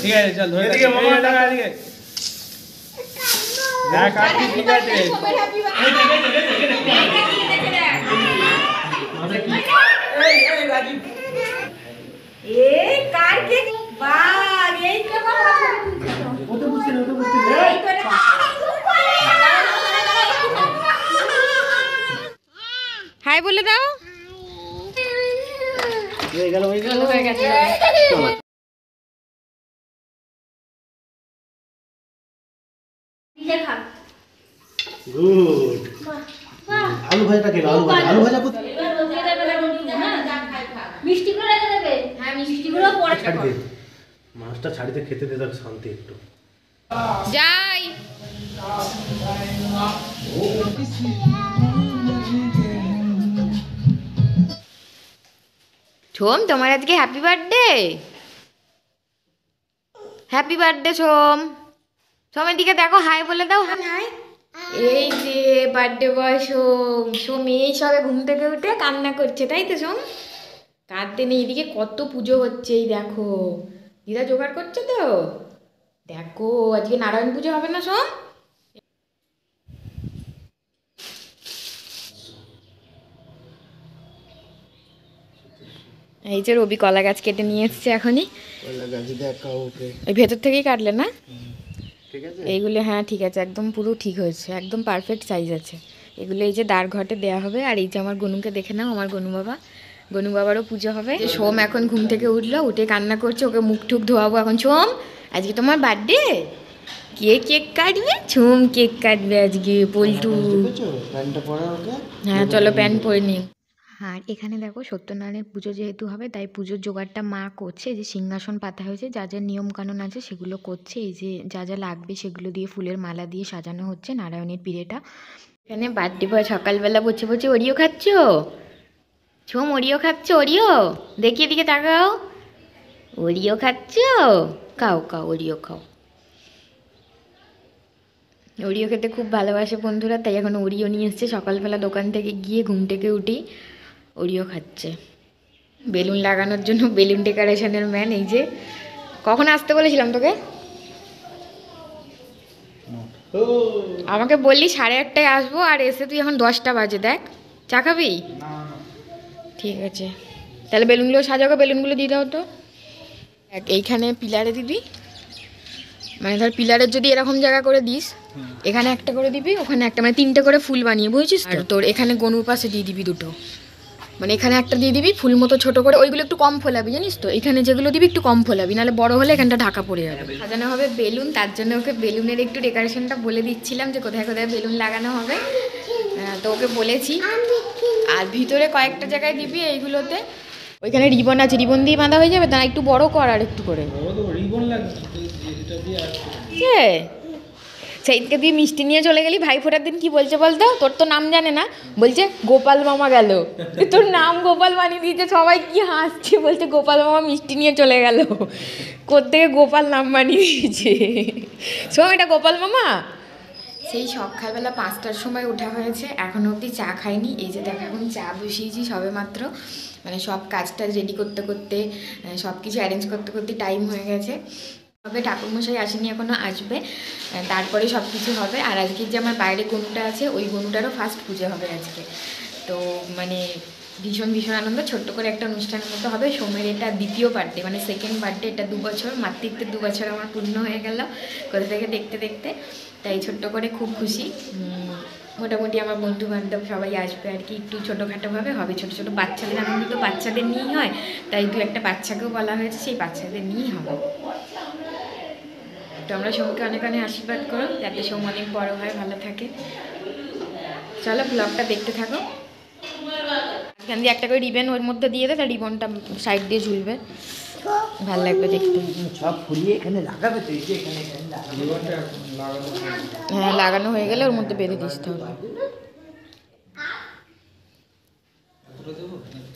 ঠিক আছে চল ধরে এদিকে মামা টাকা এদিকে না কাটি ঠিক আছে এই এই রাজীব এই কার কে বাহ এই তো কত বুঝতে এই তো হাই বলে দাও হয়ে গেল হয়ে গেছে দেখা গুড আলু ভাজাটা কে আলু ভাজা কত মিষ্টি গুলো রেখে দেবে হ্যাঁ মিষ্টি গুলো পরে ছাড় দে মাছটা ছাড়িতে খেতে দে তার শান্তি একটু যাই সোম তোমার আজকে হ্যাপি বার্থডে হ্যাপি বার্থডে সোম সোমের দিকে দেখো হাই বলে দাও হাই এই যে বার্থডে বয় সোম সোম এই সবে ঘুম থেকে উঠে কান্না করছে তাই তো সোম কাঁদতে নেই এদিকে কত পুজো হচ্ছে এই দেখো দিদা জোগাড় করছে তো দেখো আজকে নারায়ণ পুজো হবে না সোম এই যে রবি কলা গাছ কেটে নিয়ে এসছে এখনই ওই ভেতর থেকেই কাটলে না এইগুলো হ্যাঁ ঠিক আছে একদম পুরো ঠিক হয়েছে একদম পারফেক্ট সাইজ আছে এগুলো এই যে দ্বার ঘটে দেওয়া হবে আর এই যে আমার গনুকে দেখে নাও আমার গনু বাবারও পুজো হবে সোম এখন ঘুম থেকে উঠলো উঠে কান্না করছে ওকে মুখ টুক ধোয়াবো এখন সোম আজকে তোমার বার্থডে কে কেক কাটবে সোম কেক কাটবে আজকে পল্টু হ্যাঁ চলো প্যান্ট পরে নিন আর এখানে দেখো সত্যনারায়ণের পুজো যেহেতু হবে তাই পুজোর জোগাড়টা মা করছে এই যে সিংহাসন পাতা হয়েছে যা যা নিয়ম কানুন আছে সেগুলো করছে এই যে যা যা লাগবে সেগুলো দিয়ে ফুলের মালা দিয়ে সাজানো হচ্ছে নারায়ণের পিড়েটা এখানে বার্থডে বয় সকালবেলা বসে বসে ওরিও খাচ্ছ ছোম ওরিও খাচ্ছ ওরিও দেখি এদিকে তাকাও ওরিও খাচ্ছ খাও খাও ওরিও খাও ওরিও খেতে খুব ভালোবাসে বন্ধুরা তাই এখন ওরিও নিয়ে এসছে সকালবেলা দোকান থেকে গিয়ে ঘুম থেকে উঠেই ওরিও খাচ্ছে বেলুন লাগানোর জন্য বেলুন ডেকোরেশনের ম্যান এই যে কখন আসতে বলেছিলাম তোকে আমাকে বললি 8:30টায় আসবো আর এসে তুই এখন 10টা বাজে দেখ চা খাবি ঠিক আছে তাহলে বেলুনগুলো সাজাবো বেলুনগুলো দিয়ে দাও তো এইখানে পিলারে দিবি মানে ধর পিলারের যদি এরকম জায়গা করে দিস এখানে একটা করে দিবি ওখানে একটা মানে 3টে করে ফুল বানিয়ে বুঝছিস আর তোর এখানে গনুর পাশে দিয়ে দিবি দুটো মানে এখানে একটা দিয়ে দিবি ফুল মতো ছোট করে ওইগুলো একটু কম ফোলাবি জানিস তো এখানে যেগুলো দিবি একটু কম ফোলাবি নাহলে বড় হলে এখানটা ঢাকা পড়ে যাবে সাজানো হবে বেলুন তার জন্য ওকে বেলুনের একটু ডেকোরেশনটা বলে দিচ্ছিলাম যে কোথায় কোথায় বেলুন লাগানো হবে তো ওকে বলেছি আর ভিতরে কয়েকটা জায়গায় দিবি এইগুলোতে ওইখানে রিবন আছে রিবন দিয়ে বাঁধা হয়ে যাবে তা একটু বড় কর আর একটু করে সেইদিকে তুই মিষ্টি নিয়ে চলে গেলি ভাই ফোটার দিন কি বলছে বলতো তোর তো নাম জানে না বলছে গোপাল মামা গেল তোর নাম গোপাল বানিয়ে দিয়েছে সবাই কি হাসছে বলছে গোপাল মামা মিষ্টি নিয়ে চলে গেল কোত্থেকে গোপাল নাম বানিয়ে দিয়েছে শোন এটা গোপাল মামা সেই সকালবেলা 5টার সময় ওঠা হয়েছে এখনও অবধি চা খাইনি এই যে দেখো এখন চা বসিয়েছি সবে মাত্র মানে সব কাজটা রেডি করতে করতে সব কিছু অ্যারেঞ্জ করতে করতে টাইম হয়ে গেছে তবে ঠাকুরমশাই আসেনি এখনও আসবে তারপরে সব কিছু হবে আর আজকে যে আমার বাইরে গনুটা আছে ওই গনুটারও ফার্স্ট পুজো হবে আজকে তো মানে ভীষণ ভীষণ আনন্দ ছোট্ট করে একটা অনুষ্ঠানের মতো হবে সোমের এটা দ্বিতীয় বার্থডে মানে সেকেন্ড বার্থডে এটা 2 বছর মাতৃত্বের 2 বছর আমার পূর্ণ হয়ে গেল কোথা থেকে দেখতে দেখতে তাই ছোট্ট করে খুব খুশি মোটামুটি আমার বন্ধু বান্ধব সবাই আসবে আর কি একটু ছোটোখাটোভাবে হবে ছোটো ছোটো বাচ্চাদের আনন্দ তো বাচ্চাদের নিয়েই হয় তাই 2-1টা বাচ্চাকেও বলা হয়েছে সেই বাচ্চাদের নিয়েই হবে তো আমরা সোমকে অনেক অনেক আশীর্বাদ করো যাতে সোম অনেক বড় হয় ভালো থাকে চলো ব্লগটা দেখতে থাকো এখান দিয়ে একটা করে রিবন ওর মধ্যে দিয়ে দে তার রিবনটা সাইড দিয়ে ঝুলবে ভালো লাগবে দেখতে সব ফুলিয়ে এখানে লাগাবে তো এই যে এখানে হ্যাঁ লাগানো হয়ে গেলে ওর মধ্যে বেঁধে দিতে হবে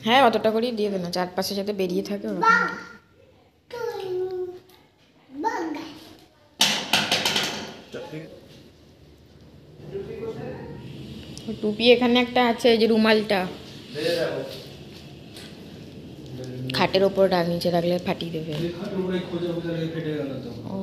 হ্যাঁ অতটা করেই দিয়ে দে না চারপাশে যাতে বেরিয়ে থাকে ওরকম টুপি এখানে একটা আছে এই যে রুমালটা খাটের ওপর নিচে রাখলে ফাটিয়ে দেবে। ও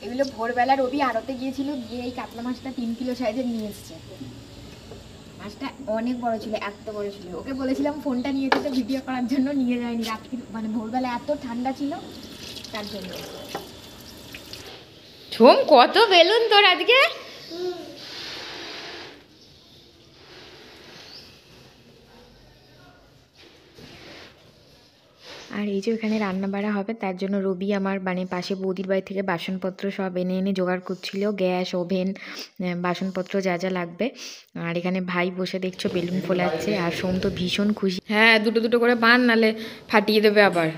এগুলো ভোরবেলা রবি আড়তে গিয়েছিল, গিয়ে এই কাতলা মাছটা 3 কিলো সাইজের নিয়ে এসছে। মাছটা অনেক বড় ছিল, এত বড় ছিল। ওকে বলেছিলাম ফোনটা নিয়ে যেতে ভিডিও করার জন্য, নিয়ে যায়নি। রাত্রি মানে ভোরবেলা এত ঠান্ডা ছিল তার জন্য। ছোম কত বেলুন তোর আজকে। আর এই যে ওখানে রান্না বাড়া হবে, তার জন্য রবি আমার মানে পাশে বৌদির বাড়ি থেকে বাসনপত্র সব এনে এনে জোগাড় করছিল, গ্যাস, ওভেন, বাসনপত্র যা যা লাগবে। আর এখানে ভাই বসে দেখছো বেলুন ফোলাচ্ছে, আর সোম তো ভীষণ খুশি। হ্যাঁ, দুটো দুটো করে বান, নালে ফাটিয়ে দেবে আবার।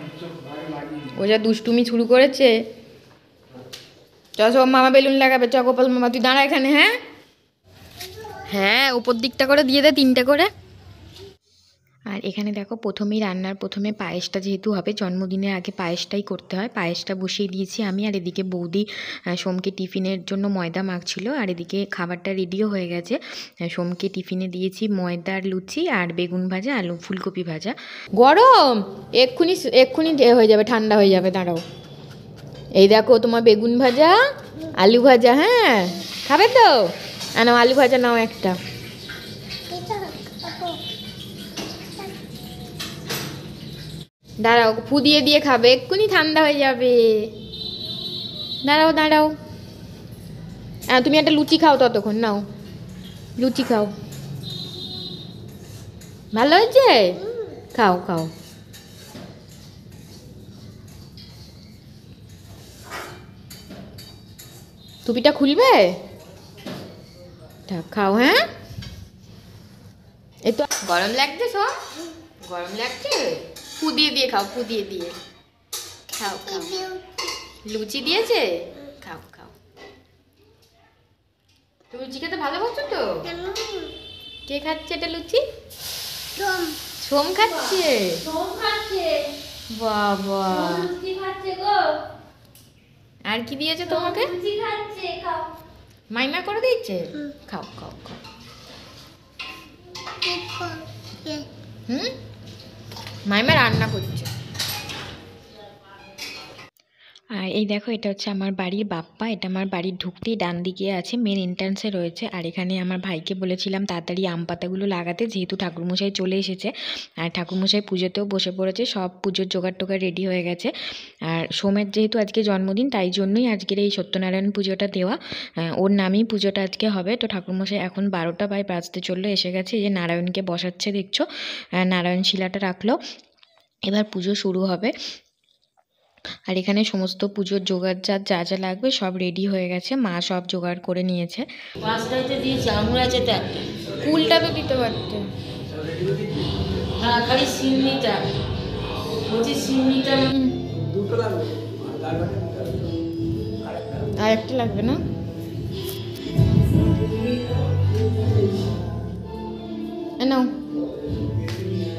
ও যা দুষ্টুমি শুরু করেছে। চ সোম, মামা বেলুন লাগাবে। চ গোপাল মামা, তুই দাঁড়া এখানে। হ্যাঁ হ্যাঁ, উপর দিকটা করে দিয়ে দে 3টে করে। আর এখানে দেখো প্রথমেই প্রথমে পায়েসটা যেহেতু হবে, জন্মদিনের আগে পায়েসটাই করতে হয়। পায়েসটা বসিয়ে দিয়েছি আমি, আর এদিকে বৌদি সোমকে টিফিনের জন্য ময়দা মাখছিল, আর এদিকে খাবারটা রেডিও হয়ে গেছে। সোমকে টিফিনে দিয়েছি ময়দার লুচি আর বেগুন ভাজা, আলু ফুলকপি ভাজা। গরম, এক্ষুনি এক্ষুনি হয়ে যাবে, ঠান্ডা হয়ে যাবে, দাঁড়াও। এই দেখো তোমার বেগুন ভাজা, আলু ভাজা। হ্যাঁ খাবে তো? নাও আলু ভাজা নাও একটা। দাঁড়াও, ফু দিয়ে দিয়ে খাবে, এক্ষুনি ঠান্ডা হয়ে যাবে। দাঁড়াও দাঁড়াও। হ্যাঁ, তুমি একটা লুচি খাও ততক্ষণ, নাও লুচি খাও। ভালো হয়েছে? খাও খাও। টুপিটা খুলবে? খাও। হ্যাঁ, এই তো গরম লাগছে সব, গরম লাগছে। ফু দিয়ে দিয়ে খাও, ফু দিয়ে দিয়ে খাও খাও। লুচি দিয়েছে, খাও খাও। তুমি লুচি খেতে ভালোবাসো তো? কে খাচ্ছে এটা লুচি? সোম খাচ্ছে। বাবা, আর কি দিয়েছে তোমাকে? মাইনা করে দিয়েছে, খাও খাও খাও। মাইমা রান্না করছে। আর এই দেখো, এটা হচ্ছে আমার বাড়ির বাপ্পা। এটা আমার বাড়ির ঢুকতেই ডান দিকে আছে, মেন এন্ট্রান্সে রয়েছে। আর এখানে আমার ভাইকে বলেছিলাম তাড়াতাড়ি আম পাতাগুলো লাগাতে, যেহেতু ঠাকুরমশাই চলে এসেছে। আর ঠাকুরমশাই পুজোতেও বসে পড়েছে, সব পুজোর জোগাড় টোগাড় রেডি হয়ে গেছে। আর সোমের যেহেতু আজকে জন্মদিন, তাই জন্যই আজকের এই সত্যনারায়ণ পুজোটা দেওয়া। ওর নামেই পুজোটা আজকে হবে। তো ঠাকুরমশাই এখন 12টা বাজতে চললো, এসে গেছে। এই যে নারায়ণকে বসাচ্ছে দেখছো, নারায়ণ শিলাটা রাখলো। এবার পুজো শুরু হবে। আর এখানে সমস্ত পুজোর জোগাড় যা যা লাগবে সব রেডি হয়ে গেছে, মা সব জোগাড় করে নিয়েছে। পাঁচটাতে দিয়েছি, আঙুর আছে তো একটা। ফুলটা তো দিতে পারতে। হ্যাঁ, খালি সিন্নিটা বলছি, সিন্নিটা আর একটা লাগবে না? নাও,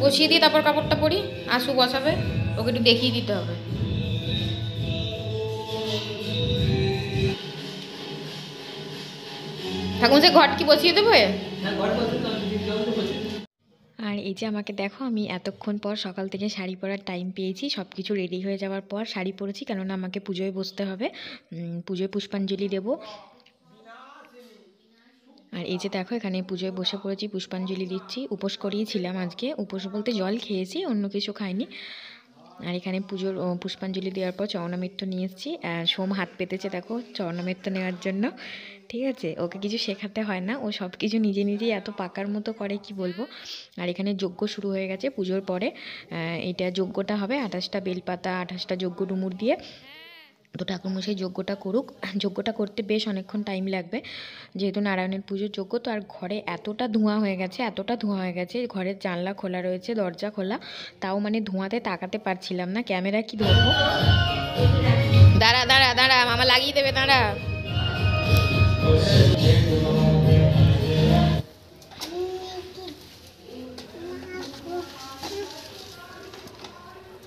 বসিয়ে দিয়ে তারপর কাপড়টা পরি। আসু বসাবে, ওকে একটু দেখিয়ে দিতে হবে। ঠাকুর সে ঘট কি বসিয়ে দেবে? আর এই যে আমাকে দেখো, আমি এতক্ষণ পর সকাল থেকে শাড়ি পরার টাইম পেয়েছি। সব কিছু রেডি হয়ে যাওয়ার পর শাড়ি পরেছি, কেননা আমাকে পুজোয় বসতে হবে, পুজোয় পুষ্পাঞ্জলি দেবো। আর এই যে দেখো, এখানে পুজোয় বসে পড়েছি, পুষ্পাঞ্জলি দিচ্ছি। উপোস করিয়েছিলাম আজকে, উপোস বলতে জল খেয়েছি, অন্য কিছু খাইনি। আর এখানে পুজোর পুষ্পাঞ্জলি দেওয়ার পর চরণামৃত্য নিয়ে এসেছি। আর সোম হাত পেতেছে দেখো চরণামৃত্য নেওয়ার জন্য। ঠিক আছে, ওকে কিছু শেখাতে হয় না, ও সব কিছু নিজে নিজেই এত পাকার মতো করে কি বলবো। আর এখানে যজ্ঞ শুরু হয়ে গেছে পুজোর পরে। এটা যজ্ঞটা হবে 28টা বেলপাতা, 28টা যজ্ঞ ডুমুর দিয়ে। তো ঠাকুরমশাই যজ্ঞটা করুক। যজ্ঞটা করতে বেশ অনেকক্ষণ টাইম লাগবে, যেহেতু নারায়ণের পুজোর যজ্ঞ। তো আর ঘরে এতটা ধোঁয়া হয়ে গেছে, ঘরের জানলা খোলা রয়েছে, দরজা খোলা, তাও মানে ধোঁয়াতে তাকাতে পারছিলাম না। ক্যামেরা কি ধরবো? দাঁড়া দাঁড়া দাঁড়া, মামা লাগিয়ে দেবে, দাঁড়া।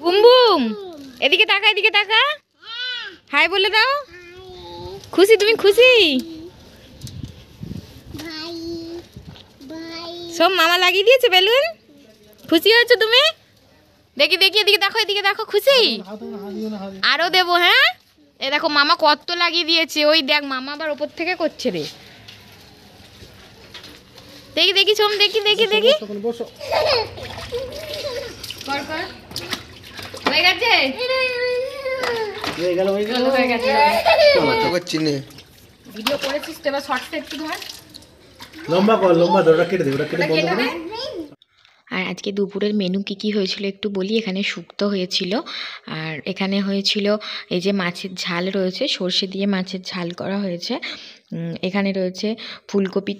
বুম্বু এদিকে তাকা, এদিকে তাকা, হাই বলে দাও। খুশি তুমি? খুশি? সব মামা লাগিয়ে দিয়েছে বেলুন। খুশি হয়েছো তুমি? দেখি দেখি, এদিকে দেখো, এদিকে দেখো, খুশি? আরো দেবো, হ্যাঁ? এ দেখো মামা কত লাগিয়ে দিয়েছে। ওই দেখ মামা আবার ওপর থেকে করছে রে। দেখি দেখি সোম, দেখি দেখি দেখি। কর কর। হয়ে গেছে? হয়ে গেছে। ভিডিও করেছিস তো, এবার শর্টস একটু ধর। লম্বা কর, লম্বা ধর, ওটা কেটে দে, ওটা কেটে বন্ধ করে। আর আজকে দুপুরের মেনু কী কী হয়েছিল একটু বলি। এখানে শুক্তো হয়েছিল, আর এখানে হয়েছিল এই যে মাছের ঝাল রয়েছে, সর্ষে দিয়ে মাছের ঝাল করা হয়েছে। এখানে রয়েছে ফুলকপির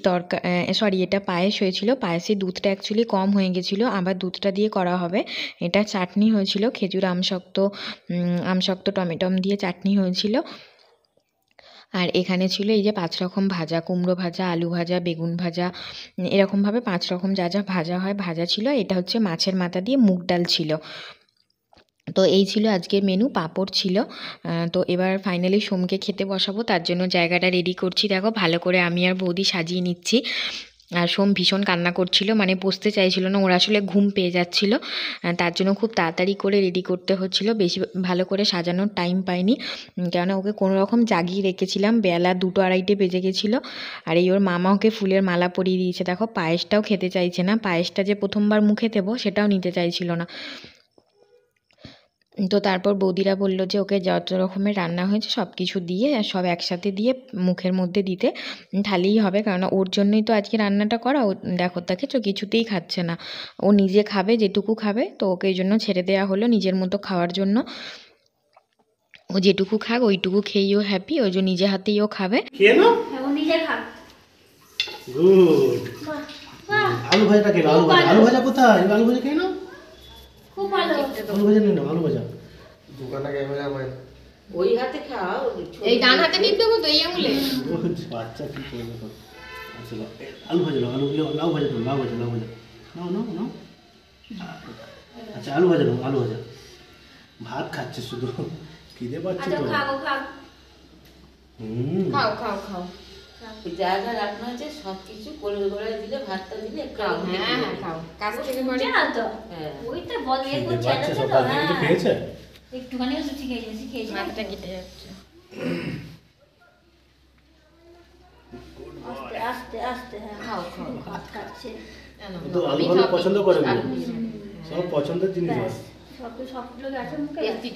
সরি এটা পায়েস হয়েছিল। পায়েসে দুধটা অ্যাকচুয়ালি কম হয়ে গেছিলো, আবার দুধটা দিয়ে করা হবে। এটা চাটনি হয়েছিল, খেজুর আমশক্ত টমেটম দিয়ে চাটনি হয়েছিল। আর এখানে ছিল এই যে 5 রকম ভাজা, কুমড়ো ভাজা, আলু ভাজা, বেগুন ভাজা, এরকমভাবে 5 রকম যা যা ভাজা হয় ভাজা ছিল। এটা হচ্ছে মাছের মাথা দিয়ে মুগ ডাল ছিল। তো এই ছিল আজকের মেনু। পাঁপড় ছিল। তো এবার ফাইনালি সোমকে খেতে বসাবো, তার জন্য জায়গাটা রেডি করছি। দেখো ভালো করে আমি আর বৌদি সাজিয়ে নিচ্ছি। আর সোম ভীষণ কান্না করছিল, মানে বসতে চাইছিল না, ওর আসলে ঘুম পেয়ে যাচ্ছিল। তার জন্য খুব তাড়াতাড়ি করে রেডি করতে হচ্ছিল, বেশি ভালো করে সাজানোর টাইম পাইনি, কেননা ওকে কোনো রকম জাগিয়ে রেখেছিলাম। বেলা 2-2:30 বেজে গেছিলো। আর এই ওর মামা ওকে ফুলের মালা পরিয়ে দিয়েছে। দেখো পায়েসটাও খেতে চাইছে না, পায়েসটা যে প্রথমবার মুখে দেবো সেটাও নিতে চাইছিল না। তো তারপর বৌদিরা বললো যে ওকে যত রকমের রান্না হয়েছে সব কিছু দিয়ে, সব একসাথে দিয়ে মুখের মধ্যে দিতে ঢালেই হবে, কারণ ওর জন্যই তো আজকে রান্নাটা করা। ও দেখো তাকে তো কিছুতেই খাচ্ছে না, ও নিজে খাবে যেটুকু খাবে, তো ওকে এই জন্য ছেড়ে দেওয়া হলো নিজের মতো খাওয়ার জন্য। ও যেটুকু খাক ওইটুকু খেয়েই ও হ্যাপি, ওই যে নিজে হাতেই ও খাবে। খেয়ে নাও। ও নিজে খাক। গুড। আলু ভাজাটা খেয়ে নাও, আলু ভাজা। আলু ভাজা কোথায়? আলু ভাজা খেয়ে নাও। খুব ভালো। আলু ভাজা নিয়ে নাও, আলু ভাজা। ওই হাতে খাও। এই ডান হাতে টিপ দেবো তো, এই আঙুলে। বাচ্চা কি করবে? আচ্ছা আলু ভাজা নাও, লাউ ভাজা নাও, লাউ ভাজা নাও, নাও নাও। আচ্ছা আলু ভাজা নাও, আলু ভাজা। ভাত খাচ্ছে শুধু, খিদে পাচ্ছে তো। খাও। খাও খাও খাও। যা যা রান্না হয়েছে সব কিছু করে দিলে, ভাতটা দিলে খাও, হ্যাঁ হ্যাঁ খাও। কাছ থেকে করে না তো। ওইটা বল এর খিদে করছে পাচ্ছে, তো। সকাল থেকে তো খেয়েছে। একটুখানি সুচি খেয়েছি। মাথাটা কেটে যাচ্ছে। আস্তে হ্যাঁ। খাও ভাত খাচ্ছে। তো আলু ভালো পছন্দ করে না, সব পছন্দের জিনিস হয়। সবগুলো গেছে মুখে। টেস্টি।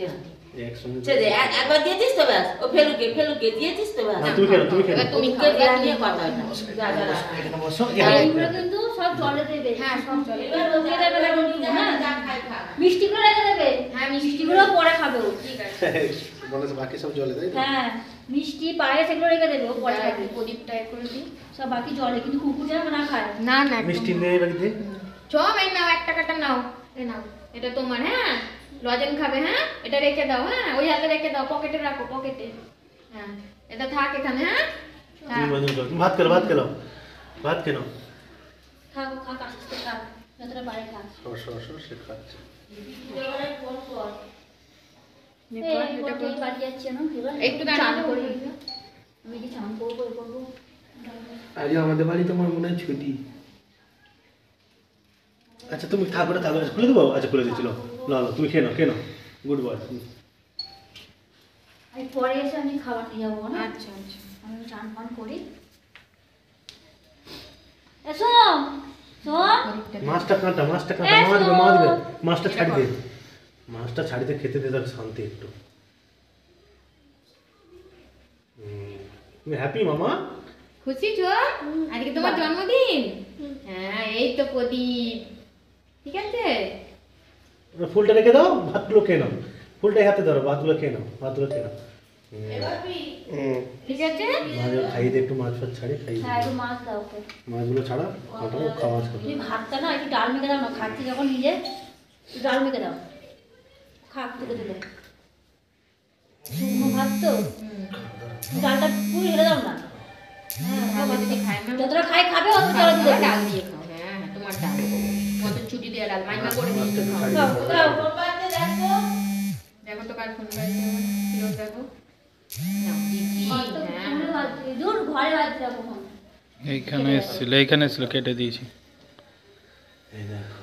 একসঙ্গে একবার দিয়ে দিস তো ব্যাস। ও ফেলুকে দিয়ে দিস তো ব্যাস। তুমি খেলো, তুমি খেলো। এবার তুমি মুখে খাও। দেওয়া নিয়ে কথা না। যা যা। এখানে বসো। এইগুলো কিন্তু সব জলে দেবে। হ্যাঁ সব জলে। এবার রোদে দেবে না কিন্তু, হ্যাঁ যা খাই খা। মিষ্টিগুলো রেখে দেবে। হ্যাঁ মিষ্টিগুলো পরে খাবে ও। ঠিক আছে। বলে বাকি সব জলে দেয়। হ্যাঁ মিষ্টি পায়েস এগুলো রেখে দেবে ও পরে খাবে। প্রদীপটা এ করে দিই। সব বাকি জলে, কিন্তু কুকুর যেন না খায়। না না মিষ্টি নেই বাড়িতে। চম এই নাও, 1 টাকাটা নাও, এই নাও, এটা তোমার। হ্যাঁ লজেন খাবে, হ্যাঁ এটা রেখে দাও, হ্যাঁ ওই হাতে রেখে দাও, পকেটে রাখো, পকেটে। হ্যাঁ এটা থাক এখানে। হ্যাঁ তুমি ভাত খেলো, ভাত খেলো, ভাত খেলো। খাও আস্তে খা। যতটা পারে খা। সর সে খাচ্ছে। এবারে ফোন কর। এই বাড়ি যাচ্ছে না এবার একটু দাঁড়াও করি। আমি কি চান করবো। আজ আমাদের বাড়ি তোমার মনে হয় ছুটি। আচ্ছা তুমি থাকো খুলে দেবো। আচ্ছা খুলে দিচ্ছিল। না তুমি খেয়ে নাও। Good boy. আমি পরে এসে আমি খাবার নিয়ে যাবো না। আচ্ছা আচ্ছা। আমি চান পান করি। এসো মাছটা কাঁটা, মা দিবে। মাছটা ছাড়ি দে, খেতে দে, তার শান্তি একটু। তুমি হ্যাপি মামা? খুশি ছো? আজকে তোমার জন্মদিন? হ্যাঁ এই তো প্রদীপ। ঠিক আছে, ফুলটা রেখে দাও, ভাতগুলো খেয়ে নাও। ফুলটা হাতে ধরো, ভাতগুলো খেয়ে নাও। ঠিক আছে। মাছ খাইয়ে দে একটু, মাছ ফাছ ছাড়ি খাইয়ে দে। হ্যাঁ একটু মাছ দাও ওকে। মাছগুলো ছাড়া কাঁটাও খাওয়া ছাড়া। তুমি ভাতটা না একটু ডাল মেখে দাও না, খাচ্ছি যখন নিজে একটু ডাল মেখে দাও। খাক তোকে দিলে শুকনো ভাত তো, ডালটা পুরো ঢেলে দাও না। যদি খায় না যতটা খাই খাবে অত জল দিয়ে দেবে। ডাল দিয়ে খাও। হ্যাঁ তোমার ডাল, কত ছুটি দিয়ে ডাল মাইমা করে দিয়েছে। খাও। দেখো তো কার ফোন বাজছে আমার ফিরোজ দেখো নাও দিদি হ্যাঁ দূর ঘরে বাজছে কখন এইখানে এসেছিল কেটে দিয়েছি। এই দেখো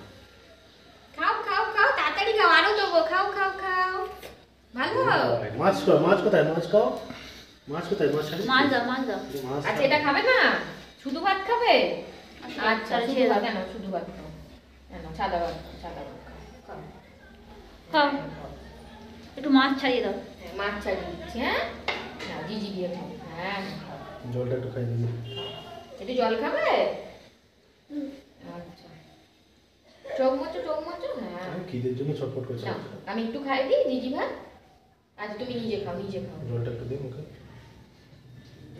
খাও খাও খাও তাড়াতাড়ি খাও আরো দেবো খাও খাও খাও ভালো মাছ খাও, মাছ কোথায়? মাছ খাও, মাছ কোথায়? মাছ ছাড়ি মাছ দাও মাছ দাও মাছ আচ্ছা এটা খাবে না শুধু ভাত খাবে আচ্ছা তাহলে শুধু ছেড়ে ভাত দাও। না শুধু ভাত খাও না সাদা ভাত খাও খাও খাও একটু মাছ ছাড়িয়ে দাও হ্যাঁ, মাছ ছাড়িয়ে দিচ্ছি হ্যাঁ না জিজি দিয়ে খাও হ্যাঁ খাও জলটা একটু খাই দিবি। একটু জল খাবে আচ্ছা চোখ মোচো হ্যাঁ আমি খিদের জন্য ছটফট করছি। নাও, আমি একটু খাই দিই জিজি ভাত আচ্ছা তুমি নিজে খাও জলটা একটু দিই মুখে।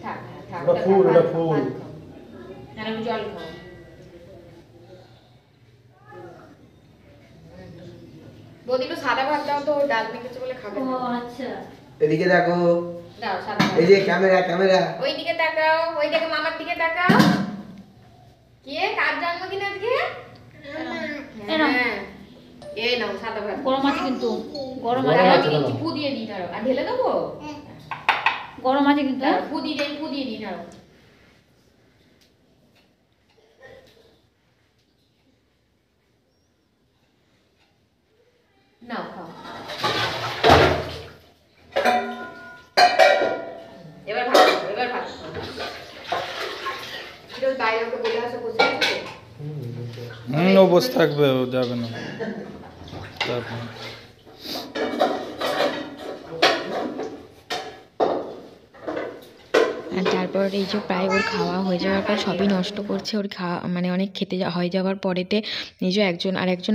থাক হ্যাঁ, থাক ওটা থাক, ফুল, ভাত ওটা খাও, ফুল। ভাত খাও। না একটু জল খাও বৌদি একটু সাদা ভাত দাও তো ডাল মেখেছে বলে খাবে ও না। আচ্ছা এদিকে দেখো, দাও সাদা ভাত এই যে ক্যামেরা ক্যামেরা। ওই দিকে তাকাও ওই দিকে মামার দিকে তাকাও কে কার জন্মদিন আজকে এই নাও। হ্যাঁ এই নাও সাদা ভাত গরম আছে কিন্তু গরম গরম আছে আছে। আমি নিচ্ছি, ফু দিয়ে দিই ধরো আর ঢেলে দেবো গরম আছে কিন্তু হ্যাঁ? ফু দিয়ে দিই ধরো নাও খাও এবার ভাত খাও ফিরোজ বাইরে ওকে বলে আসো বসে আছে ও বসে থাকবে, ও যাবে না। তারপর আর তারপর এই যে প্রায় ওর খাওয়া হয়ে যাওয়ার পর সবই নষ্ট করছে ওর খাওয়া মানে অনেক খেতে হয়ে যাওয়ার পরেতে এই যে একজন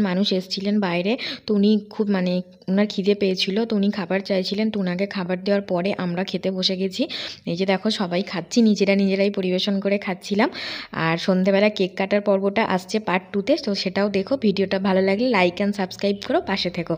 মানুষ এসেছিলেন বাইরে তো উনি খুব মানে ওনার খিদে পেয়েছিল তো উনি খাবার চাইছিলেন তো ওনাকে খাবার দেওয়ার পরে আমরা খেতে বসে গেছি এই যে দেখো সবাই খাচ্ছি নিজেরাই পরিবেশন করে খাচ্ছিলাম আর সন্ধেবেলা কেক কাটার পর্বটা আসছে পার্ট 2-তে তো সেটাও দেখো ভিডিওটা ভালো লাগলে লাইক অ্যান্ড সাবস্ক্রাইব করো পাশে থেকো।